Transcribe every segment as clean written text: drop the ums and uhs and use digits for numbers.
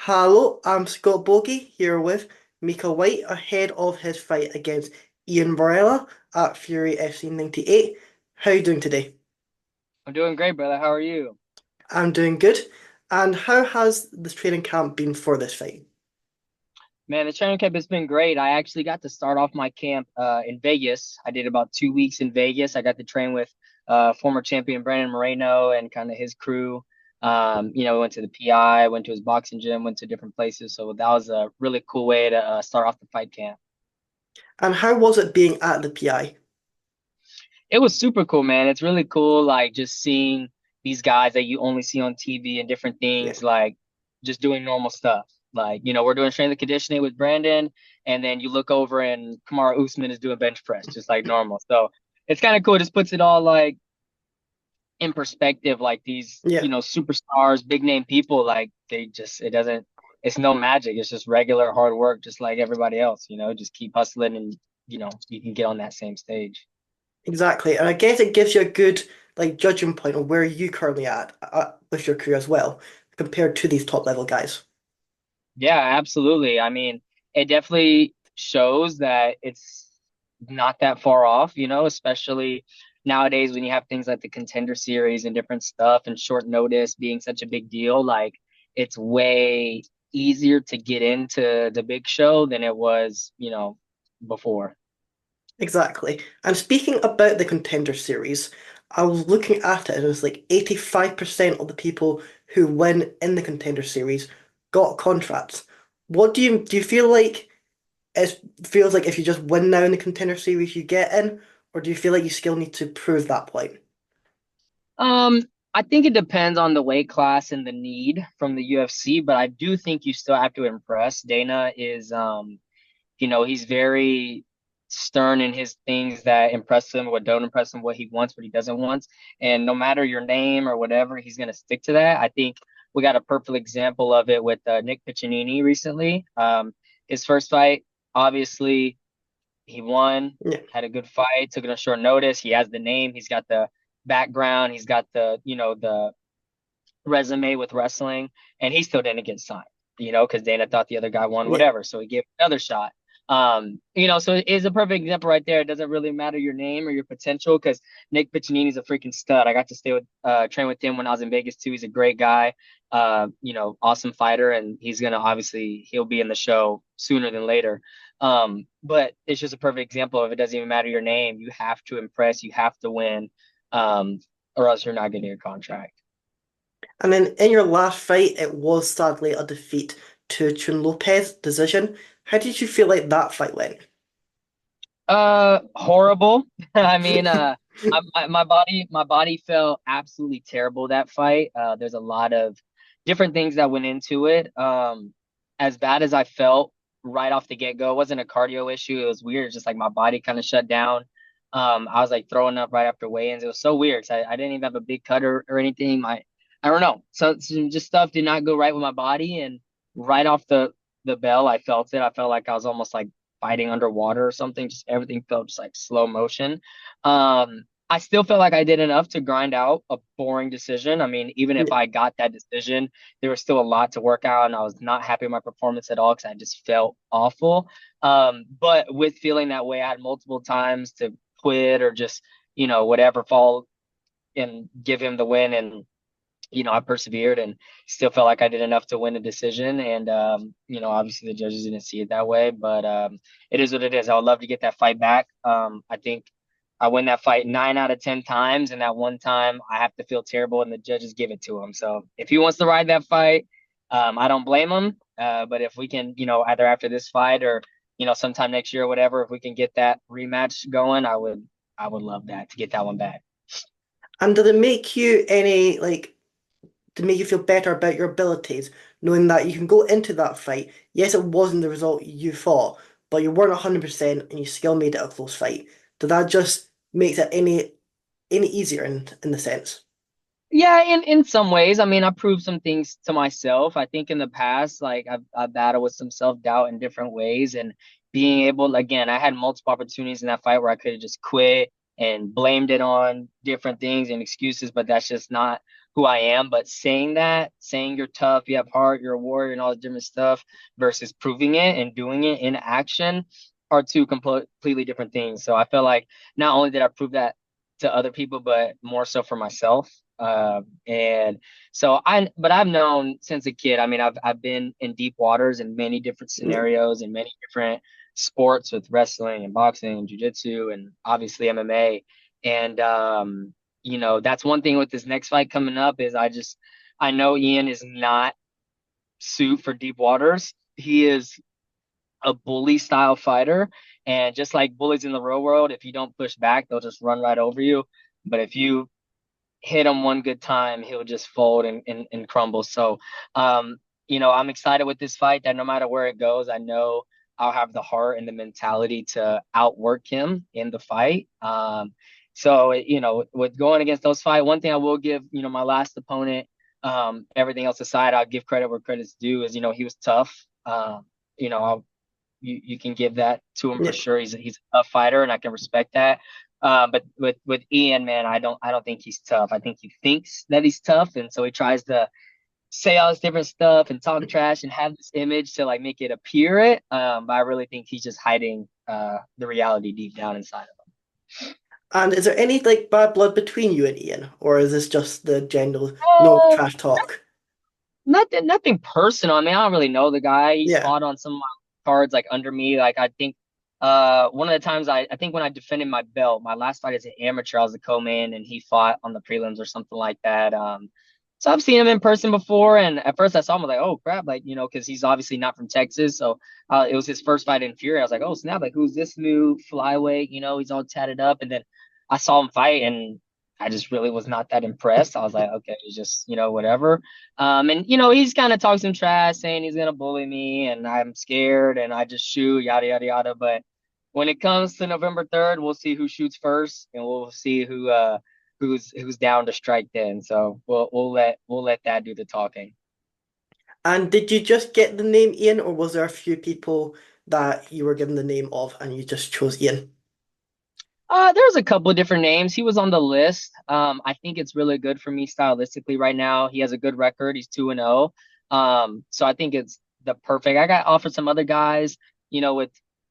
Hello, I'm Scott Bogey here with Micah White ahead of his fight against Iyean Varela at Fury FC 98. How are you doing today? I'm doing great, brother. How are you? I'm doing good. And how has this training camp been for this fight? Man, the training camp has been great. I actually got to start off my camp in Vegas. I did about 2 weeks in Vegas. I got to train with former champion Brandon Moreno and kind of his crew. Went to the PI, went to his boxing gym, went to different places. So that was a really cool way to start off the fight camp. And how was it being at the PI? It was super cool, man. It's really cool, like just seeing these guys that you only see on TV and different Yeah, things, like just doing normal stuff. Like, we're doing strength and conditioning with Brandon, and then you look over and Kamara Usman is doing bench press, just like normal. So it's kind of cool. It just puts it all like in perspective, like these, yeah, superstars, big name people, like it's no magic. It's just regular hard work, just like everybody else, just keep hustling and, you can get on that same stage. exactly. And I guess it gives you a good judging point on where you currently at with your career as well, compared to these top level guys. Yeah, absolutely. I mean, it definitely shows that it's not that far off, especially nowadays when you have things like the Contender Series and different stuff and short notice being such a big deal. Like, it's way easier to get into the big show than it was, before. Exactly. And speaking about the Contender Series, I was looking at it and it was like 85% of the people who win in the Contender Series got contracts. What do you feel like it feels like if you just win now in the Contender Series you get in, or do you feel like you still need to prove that point? Um, I think it depends on the weight class and the need from the UFC, but I do think you still have to impress. Dana is he's very stern in his things that impress him, what don't impress him, what he wants, what he doesn't want. And no matter your name or whatever, he's going to stick to that. I think we got a perfect example of it with Nick Piccinini recently. His first fight, obviously, he won, Yeah. had a good fight, took it on short notice. He has the name, he's got the background, he's got the resume with wrestling, and he still didn't get signed, because Dana thought the other guy won, Yeah. whatever. So he gave another shot. So it is a perfect example right there. It doesn't really matter your name or your potential because Nick Piccinini's a freaking stud. I got to train with him when I was in Vegas too. He's a great guy, awesome fighter, and he'll be in the show sooner than later. But it's just a perfect example of it doesn't even matter your name. You have to impress, you have to win, um, or else you're not getting your contract. And then in your last fight it was sadly a defeat to Chun Lopez decision. How did you feel like that fight went? Horrible. I mean, my body felt absolutely terrible that fight. There's a lot of different things that went into it. As bad as I felt right off the get-go, it wasn't a cardio issue. It was weird. It's just like my body kind of shut down. I was like throwing up right after weigh-ins. It was so weird. I didn't even have a big cut or anything. I don't know. So some just stuff did not go right with my body, and right off the bell, I felt it. I felt like I was almost like fighting underwater or something. Just everything felt just like slow motion. I still felt like I did enough to grind out a boring decision. I mean, even if Yeah. I got that decision, there was still a lot to work out, and I was not happy with my performance at all because I just felt awful. But with feeling that way, I had multiple times to quit or just, whatever, fall and give him the win. And I persevered and still felt like I did enough to win a decision. And obviously the judges didn't see it that way, but it is what it is. I would love to get that fight back. I think I win that fight 9 out of 10 times, and that one time I have to feel terrible, and the judges give it to him. So if he wants to ride that fight, I don't blame him. But if we can, either after this fight or sometime next year or whatever, if we can get that rematch going, I would love that to get that one back. And did it make you any to make you feel better about your abilities, knowing that you can go into that fight. Yes, it wasn't the result you thought, but you weren't 100% and you still made it a close fight. Did that just makes it any easier in the sense? Yeah, in some ways. I mean, I proved some things to myself. I think in the past, like I've battled with some self-doubt in different ways, and being able, again, I had multiple opportunities in that fight where I could have just quit and blamed it on different things and excuses, but that's just not who I am. But saying you're tough, you have heart, you're a warrior, and all the different stuff, versus proving it and doing it in action are two completely different things. So I feel like not only did I prove that to other people, but more so for myself. And so but I've known since a kid. I mean, I've been in deep waters in many different Yeah. scenarios in many different sports with wrestling and boxing and jiu-jitsu and obviously MMA. And that's one thing with this next fight coming up is I know Iyean is not suited for deep waters. He is a bully style fighter. And just like bullies in the real world, if you don't push back, they'll just run right over you. But if you hit him one good time, he'll just fold and crumble. So, I'm excited with this fight that no matter where it goes, I know I'll have the heart and the mentality to outwork him in the fight. So, with going against those fight, one thing I will give, my last opponent, everything else aside, I'll give credit where credit's due is, he was tough. I'll you can give that to him for Yeah. sure. He's a tough fighter, and I can respect that. But with Iyean, man, I don't think he's tough. I think he thinks that he's tough, and so he tries to say all this different stuff and talk trash and have this image to like make it appear it. But I really think he's just hiding the reality deep down inside of And is there any like bad blood between you and Ian, or is this just the general no him. trash talk? Nothing personal. I mean, I don't really know the guy. He's Yeah. fought on some of my cards like under me. Like I think one of the times I think when I defended my belt, my last fight as an amateur, I was a co-man and he fought on the prelims or something like that. So I've seen him in person before, and at first I saw him I was like, oh crap, like because he's obviously not from Texas, so it was his first fight in Fury. I was like, oh snap, like who's this new flyweight? He's all tatted up, and then I saw him fight, and I just really was not that impressed. I was like, okay, it's just whatever. And he's kind of talking some trash, saying he's gonna bully me, and I'm scared, and I just shoot, yada yada yada. But when it comes to November 3rd, we'll see who shoots first, and we'll see who's down to strike then. So we'll let that do the talking. And did you just get the name Ian, or was there a few people that you were given the name of and you just chose Ian? There's a couple of different names. He was on the list. I think it's really good for me stylistically right now. He has a good record. He's 2-0. So I think it's the perfect. I got offered some other guys, with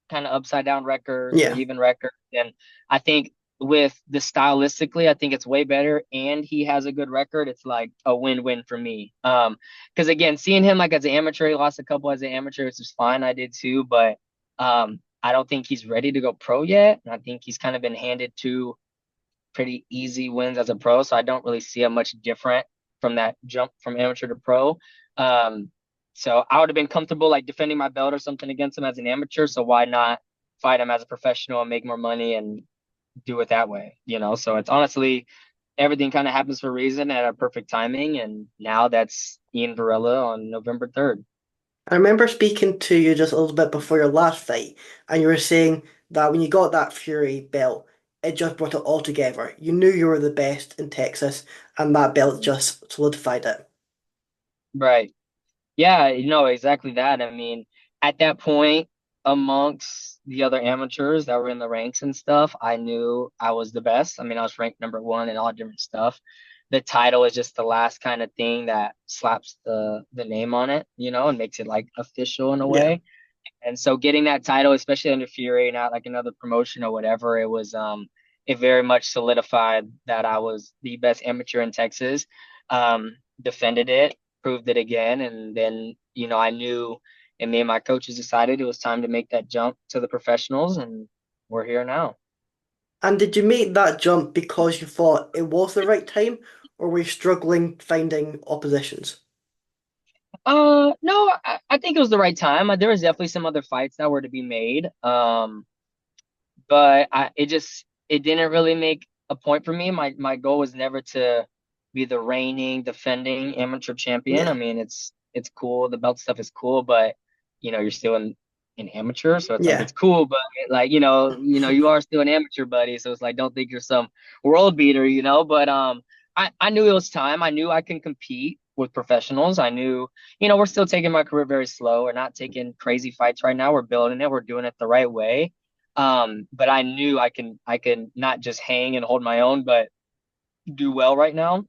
kind of upside down records or Yeah. even records. And I think with the stylistically, I think it's way better. And he has a good record. It's like a win-win for me. Because again, seeing him like as an amateur, he lost a couple as an amateur, which is fine. I did too, but I don't think he's ready to go pro yet. And I think he's kind of been handed two pretty easy wins as a pro. So I don't really see him much different from that jump from amateur to pro. Um, so I would have been comfortable like defending my belt or something against him as an amateur. So why not fight him as a professional and make more money and do it that way? So it's honestly everything kind of happens for a reason at a perfect timing. And now that's Iyean Varela on November 3rd. I remember speaking to you just a little bit before your last fight, and you were saying that when you got that Fury belt, it just brought it all together. You knew you were the best in Texas, and that belt just solidified it. Right. Yeah, exactly that. I mean, at that point, amongst the other amateurs that were in the ranks and stuff, I knew I was the best. I mean, I was ranked number one and all different stuff. The title is just the last kind of thing that slaps the name on it, and makes it like official in a Yeah. way. And so getting that title, especially under Fury, not like another promotion or whatever, it very much solidified that I was the best amateur in Texas. Defended it, proved it again, and then I knew, and me and my coaches decided it was time to make that jump to the professionals, and we're here now. And did you make that jump because you thought it was the right time, or were you struggling finding oppositions? No, I think it was the right time. There was definitely some other fights that were to be made. But it didn't really make a point for me. My goal was never to be the reigning, defending amateur champion. I Yeah. mean, it's cool. The belt stuff is cool, but you're still an amateur, so it's like Yeah. it's cool, but like you are still an amateur, buddy. So it's like don't think you're some world beater. But I knew it was time. I knew I can compete with professionals. I knew, we're still taking my career very slow. We're not taking crazy fights right now. We're building it. We're doing it the right way. But I knew I can not just hang and hold my own, but do well right now.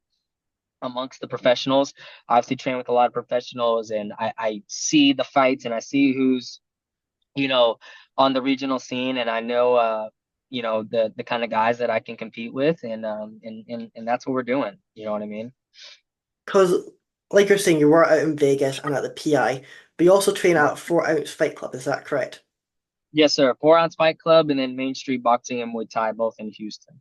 amongst the professionals. I obviously train with a lot of professionals, and I see the fights and I see who's, you know, on the regional scene, and I know, the kind of guys that I can compete with, and that's what we're doing. You know what I mean? Because, like you're saying, you were out in Vegas and at the PI, but you also train Right. at 4 Ounce Fight Club, is that correct? Yes, sir. 4 Ounce Fight Club and then Main Street Boxing and Muay Thai, both in Houston.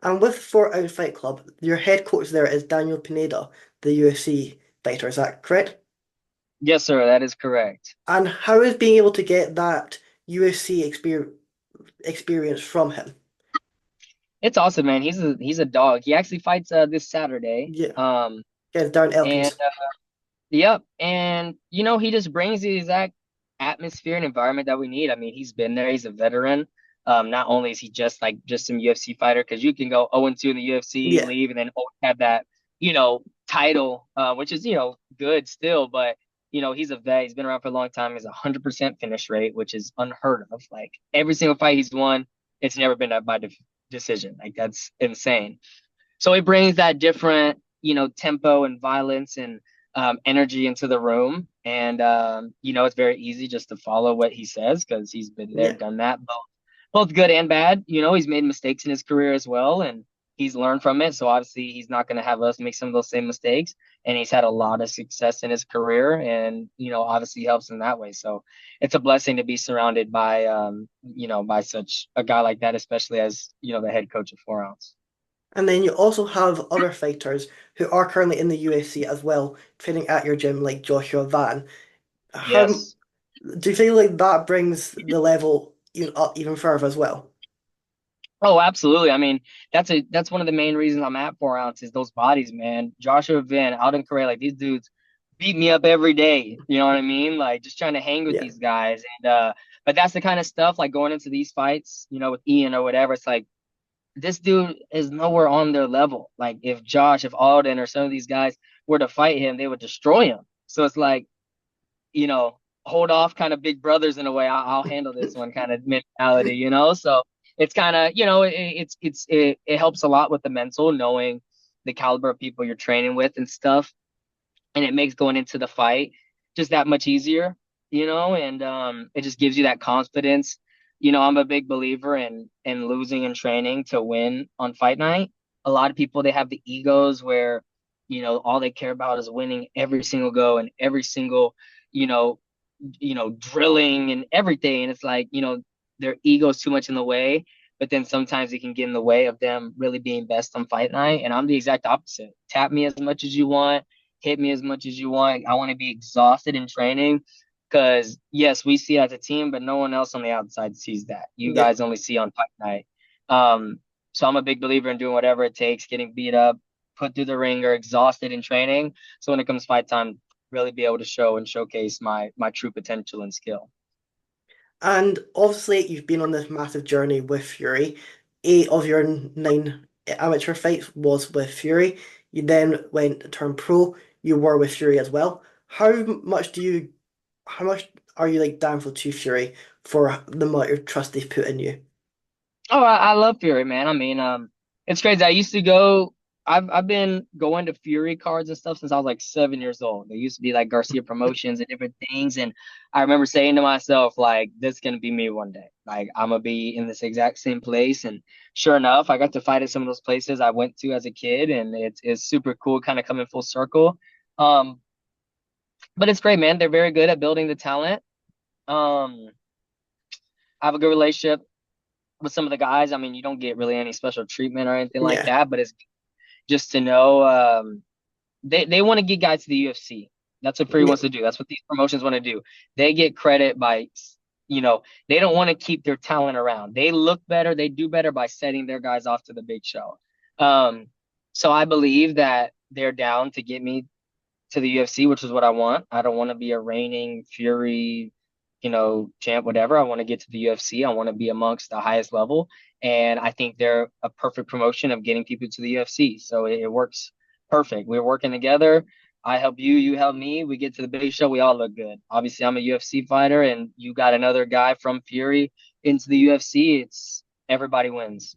And with 4 Ounce Fight Club, your head coach there is Daniel Pineda, the UFC fighter, is that correct? Yes, sir. That is correct. And how is being able to get that UFC experience from him? It's awesome, man. He's a dog. He actually fights this Saturday. Yeah, yeah, Darren And Elkins. Yep. And he just brings the exact atmosphere and environment that we need. I mean, he's been there, he's a veteran. Not only is he just some UFC fighter, because you can go 0-2 in the UFC, Yeah, leave, and then always have that, title, which is, good still, but he's a vet, he's been around for a long time, he's 100% finish rate, which is unheard of. Like every single fight he's won, it's never been by decision. Like that's insane. So he brings that different, tempo and violence and energy into the room. And, it's very easy just to follow what he says because he's been there, yeah. done that, both good and bad. He's made mistakes in his career as well, and he's learned from it. So obviously, he's not going to have us make some of those same mistakes. And he's had a lot of success in his career, and obviously helps in that way. So it's a blessing to be surrounded by, by such a guy like that, especially as the head coach of 4 Ounce. And then you also have other fighters who are currently in the UFC as well, training at your gym, like Joshua Van. How Yes. do you feel like that brings the level even up even further as well? Oh, absolutely. I mean, that's one of the main reasons I'm at 4 Ounce is those bodies, man. Joshua Van, Alden Correa, like these dudes beat me up every day. You know what I mean? Like just trying to hang with Yeah, these guys. And but that's the kind of stuff like going into these fights, with Ian or whatever. It's like this dude is nowhere on their level. Like if Alden or some of these guys were to fight him, they would destroy him. So it's like, you know, hold off kind of big brothers in a way. I'll handle this one kind of mentality. So it's kind of, it helps a lot with the mental, knowing the caliber of people you're training with and stuff. And it makes going into the fight just that much easier, and it just gives you that confidence. I'm a big believer in losing and training to win on fight night. A lot of people, they have the egos where, all they care about is winning every single go and every single, you know, drilling and everything. And it's like, their ego's too much in the way, but then sometimes it can get in the way of them really being best on fight night. And I'm the exact opposite. Tap me as much as you want, hit me as much as you want. I want to be exhausted in training because yes, we see it as a team, but no one else on the outside sees that. You yeah. guys only see on fight night. So I'm a big believer in doing whatever it takes, getting beat up, put through the ringer, exhausted in training. So when it comes fight time, really be able to show and showcase my true potential and skill. And obviously, you've been on this massive journey with Fury. 8 of your 9 amateur fights was with Fury. You then went to turn pro. You were with Fury as well. How much are you like thankful to Fury for the amount of trust they've put in you? Oh, I love Fury, man. I mean, it's crazy. I used to go. I've been going to Fury cards and stuff since I was like 7 years old. There used to be like Garcia promotions and different things, and I remember saying to myself, like, this is gonna be me one day. Like, I'm gonna be in this exact same place. And sure enough, I got to fight at some of those places I went to as a kid, and it's super cool, kind of coming full circle. Um, but it's great, man. They're very good at building the talent. Um, I have a good relationship with some of the guys. I mean, you don't get really any special treatment or anything like Yeah, that, but it's just to know they want to get guys to the UFC. That's what Fury yeah, wants to do. That's what these promotions want to do. They get credit by, they don't want to keep their talent around. They look better, they do better by setting their guys off to the big show. Um, so I believe that they're down to get me to the UFC, which is what I want. I don't want to be a reigning Fury, champ, whatever. I want to get to the UFC. I want to be amongst the highest level. And I think they're a perfect promotion of getting people to the UFC. So it works perfect. We're working together. I help you, you help me. We get to the big show. We all look good. Obviously, I'm a UFC fighter, and you got another guy from Fury into the UFC. It's everybody wins.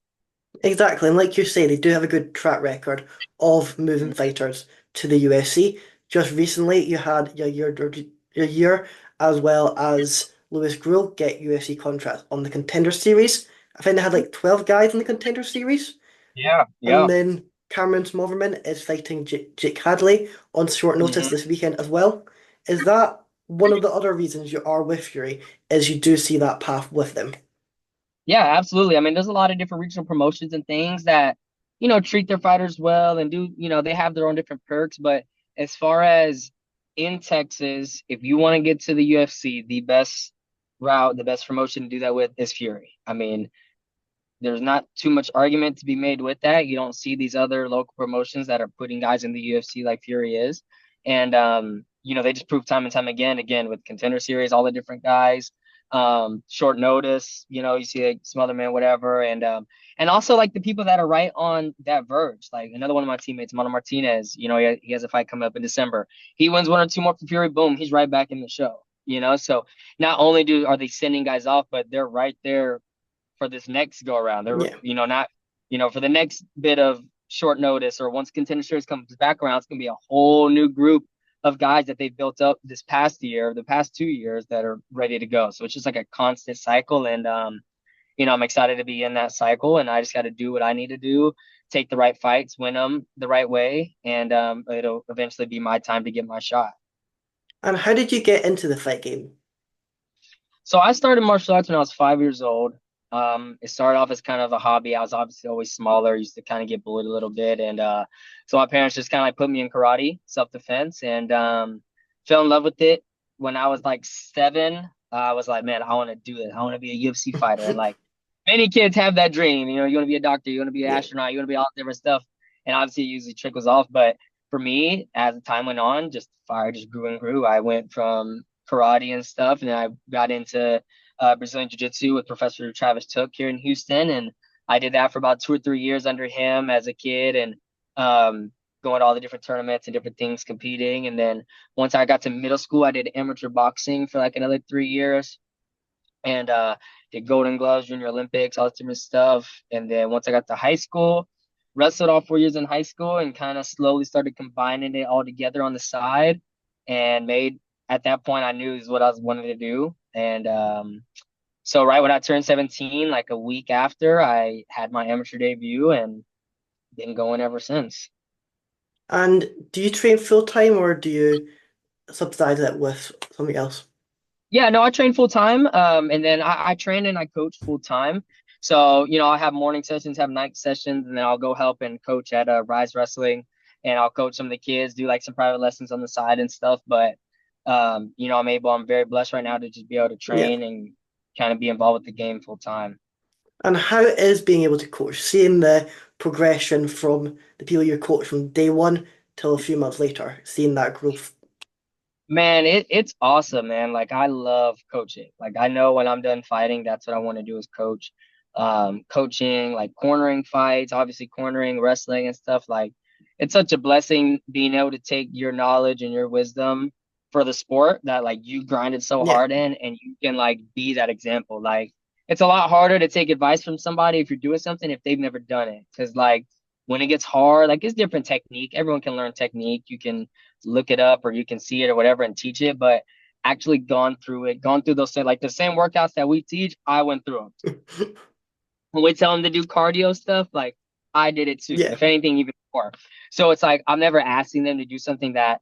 Exactly, and like you say, they do have a good track record of moving Mhm. fighters to the UFC. Just recently, you had your year as well as Lewis Grule get UFC contracts on the Contender Series. I think they had like 12 guys in the Contender Series, Yeah, and yeah. then Cameron Smotherman is fighting Jake Hadley on short notice Mhm. this weekend as well. Is that one of the other reasons you are with Fury? Is you do see that path with them? Yeah, absolutely. I mean, there's a lot of different regional promotions and things that, treat their fighters well and do, they have their own different perks. But as far as in Texas, if you want to get to the UFC, the best route, the best promotion to do that with is Fury. I mean, there's not too much argument to be made with that. You don't see these other local promotions that are putting guys in the UFC like Fury is. And they just prove time and time again with Contender Series, all the different guys, short notice, you see like some other man, whatever. And also like the people that are right on that verge. Like another one of my teammates, Mano Martinez, he has a fight coming up in December. He wins one or two more for Fury, boom, he's right back in the show. So not only are they sending guys off, but they're right there for this next go around. They're, Yeah. not, for the next bit of short notice or once Contender Series comes back around, it's going to be a whole new group of guys that they've built up this past year, the past 2 years that are ready to go. So it's just like a constant cycle. And, I'm excited to be in that cycle and I just got to do what I need to do, take the right fights, win them the right way. And it'll eventually be my time to get my shot. And how did you get into the fight game? So I started martial arts when I was 5 years old. It started off as kind of a hobby. I was obviously always smaller, used to kind of get bullied a little bit, and so my parents just kind of like put me in karate, self-defense, and fell in love with it when I was like 7. I was like, man, I want to do this. I want to be a UFC fighter, and like many kids have that dream. You want to be a doctor, you want to be an Yeah. astronaut, you want to be all different stuff, and obviously it usually trickles off. But for me, as the time went on, just fire just grew and grew. I went from karate and stuff. And then I got into Brazilian Jiu Jitsu with Professor Travis Took here in Houston. And I did that for about 2 or 3 years under him as a kid and going to all the different tournaments and different things competing. And then once I got to middle school, I did amateur boxing for like another 3 years and did Golden Gloves, Junior Olympics, all this different stuff. And then once I got to high school, wrestled all 4 years in high school and kind of slowly started combining it all together on the side and made at that point I knew is what I was wanting to do. And so right when I turned 17, like a week after, I had my amateur debut and been going ever since. And do you train full time or do you subsidize it with something else? Yeah, no, I train full time. And then I train and I coach full time. So, I have morning sessions, have night sessions, and then I'll go help and coach at Rise Wrestling and I'll coach some of the kids, do like some private lessons on the side and stuff. But I'm very blessed right now to just be able to Yeah. train and kind of be involved with the game full time. And how is being able to coach, seeing the progression from the people you coach from day one till a few months later, seeing that growth? Man, it's awesome, man. Like I love coaching. Like I know when I'm done fighting, that's what I want to do is coach. Coaching, like cornering fights, obviously cornering, wrestling and stuff. Like it's such a blessing being able to take your knowledge and your wisdom for the sport that like you grinded so Yeah. hard in and you can like be that example. Like it's a lot harder to take advice from somebody if you're doing something if they've never done it. Because like when it gets hard, like it's different technique. Everyone can learn technique. You can look it up or you can see it or whatever and teach it, but actually gone through those like the same workouts that we teach, I went through them. When we tell them to do cardio stuff, like I did it too. Yeah. If anything, even more. So it's like I'm never asking them to do something that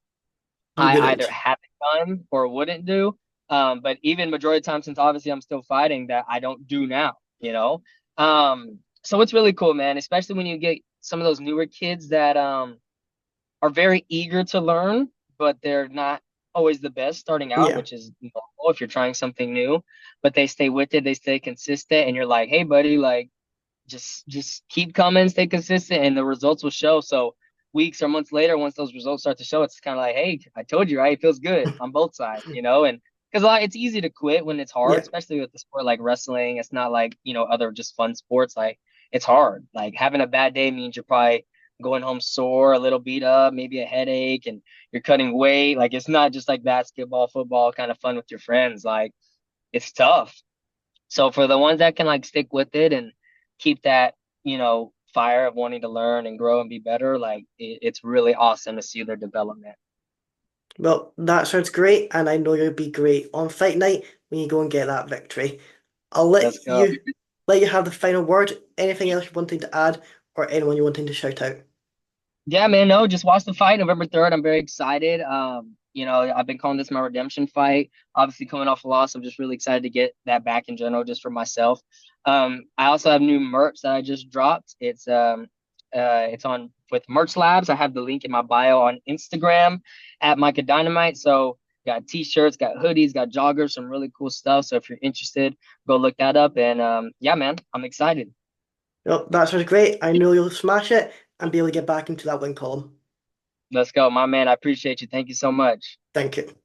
You I either wouldn't. haven't done or wouldn't do. But even majority of the time, since obviously I'm still fighting, that I don't do now. So it's really cool, man, especially when you get some of those newer kids that are very eager to learn, but they're not always the best starting out, Yeah. which is normal if you're trying something new. But they stay with it, they stay consistent, and you're like, hey, buddy, like just keep coming, stay consistent, and the results will show. So weeks or months later, once those results start to show, it's kind of like, hey, I told you, right? It feels good on both sides. And because it's easy to quit when it's hard, Yeah. especially with the sport like wrestling. It's not like other just fun sports. Like it's hard. Like having a bad day means you're probably going home sore, a little beat up, maybe a headache, and you're cutting weight. Like it's not just like basketball, football, kind of fun with your friends. Like it's tough. So for the ones that can like stick with it and keep that fire of wanting to learn and grow and be better, like it's really awesome to see their development. Well, that sounds great, and I know you'll be great on fight night when you go and get that victory. I'll Let's let go. you have the final word. Anything else you're wanting to add, or anyone you're wanting to shout out? Yeah, man, no, just watch the fight November 3rd. I'm very excited. I've been calling this my redemption fight. Obviously, coming off a loss, I'm just really excited to get that back in general, just for myself. I also have new merch that I just dropped. It's on with Merch Labs. I have the link in my bio on Instagram at Micah Dynamite. So got t-shirts, got hoodies, got joggers, some really cool stuff. So if you're interested, go look that up. And yeah, man, I'm excited. Well, that sounds great. I know you'll smash it and be able to get back into that win column. Let's go, my man. I appreciate you. Thank you so much. Thank you.